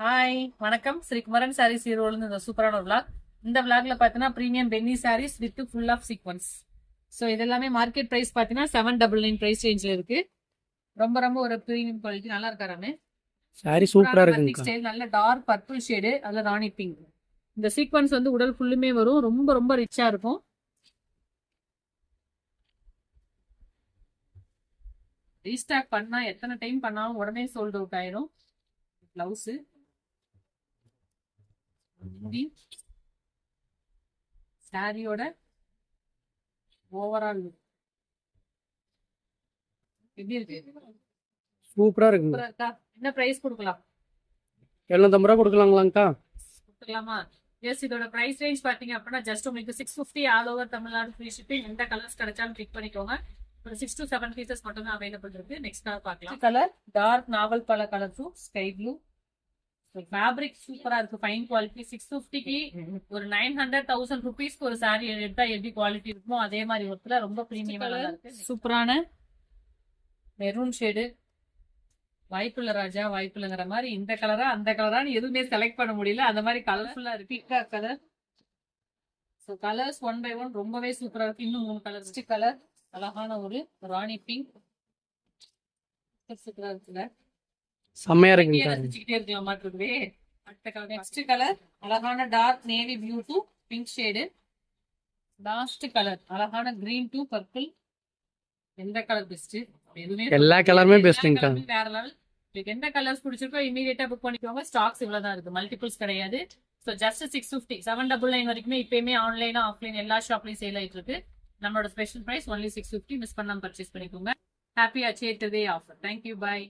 Hi வணக்கம். ஸ்ரீ குமரன் சாரீஸ் ஈரோடு இந்த சூப்பரான ஒரு vlog. இந்த vlogல பார்த்தீங்கன்னா premium penny saris with full of sequins. So இதெல்லாமே மார்க்கெட் ப்ரைஸ் பார்த்தீங்கன்னா 799 ப்ரைஸ் ரேஞ்சில் இருக்கு. ரொம்ப ரொம்ப ஒரு ப்ரீமியம் குவாலிட்டி, நல்லா இருக்காராமே. சாரி சூப்பரா இருக்குங்க. ஸ்டைல் நல்ல டார்க் பர்பிள் ஷேடு, அதுல ராணி பிங்க். இந்த சீக்வன்ஸ் வந்து உடல் ஃபுல்லுமே வரும், ரொம்ப ரொம்ப ரிச்சா இருக்கும். ரீஸ்டாக் பண்ணா எத்தனை டைம் பண்ணாலும் உடனே சோல்ட் அவுட் ஆயிரும். பிளவுஸ் சாரியோட ஓவரால் லுக் எப்படி இருக்கு? சூப்பரா இருக்குங்க. சூப்பரா இருக்கா? என்ன பிரைஸ் கொடுக்கலாம்? 750 ரூபா கொடுக்கலாங்களாங்கக்கா? கொடுக்கலாமா? எஸ், இதோட பிரைஸ் ரேஞ்ச் பாத்தீங்க அப்படின்னா ஜஸ்ட் உங்களுக்கு 650 all over Tamil Nadu free shipping. எந்த கலர்ஸ் கிடைச்சாலும் கிளிக் பண்ணிக்கோங்க. ஒரு 6 to 7 பீசஸ் மட்டும் தான் அவைலபிள் இருக்கு. நெக்ஸ்ட் கலர் பார்க்கலாம். கலர் டார்க் நாவல் பல colour to sky blue. Fabric சூப்பரா இருக்கு, ஃபைன் குவாலிட்டி. 650க்கு ஒரு 900,000 ருபீஸ்க்கு ஒரு சாரி எடுத்தா எப்படி குவாலிட்டி இருக்குமோ அதே மாதிரி ஒருத்தர ரொம்ப ப்ரீமியமா இருக்கு. சூப்பரான மெரூன் ஷேடு. வாய்ப்புள்ள ராஜா வாய்ப்புள்ளங்கிற மாதிரி இந்த கலரா அந்த கலரான்னு எதுவுமே செலக்ட் பண்ண முடியல, அந்த மாதிரி கலர்ஃபுல்லா இருக்கு. பிங்கா colour. So colours one by one ரொம்பவே சூப்பரா இருக்கு. இன்னும் 3 கலர். கலர் அழகான ஒரு ராணி பிங்க், சூப்பரா இருக்குல்ல, செம்மையா இருக்குங்க. ரசிச்சுக்கிட்டே இருக்கலாம் மாட்டிருக்குவே. அடுத்த கலர். நெக்ஸ்ட் கலர் அழகான dark navy blue to pink shade. Last colour அழகான கிரீன் டு பர்பிள். எந்த கலர் பெஸ்ட்? எதுவுமே எல்லா கலருமே பெஸ்ட்ங்கக்கா. வேற லெவல். உங்களுக்கு எந்த கலர்ஸ் பிடிச்சிருக்கோ இமீடியட்டா புக் பண்ணிக்கோங்க. ஸ்டாக்ஸ் இவ்வளவுதான் இருக்கு, மல்டிபிள்ஸ் கிடையாது. ஸோ ஜஸ்ட் 650, 799 வரைக்குமே இப்பயுமே ஆன்லைன் ஆஃப்லைன் எல்லா ஷாப்லயும் சேல் ஆயிட்டு இருக்கு. நம்மளோட ஸ்பெஷல் பிரைஸ் ஒன்லி 650. மிஸ் பண்ணாம பர்ச்சேஸ் பண்ணிக்கோங்க. ஹாப்பி அச்சேட் டே ஆஃபர். தேங்க்யூ, பாய்.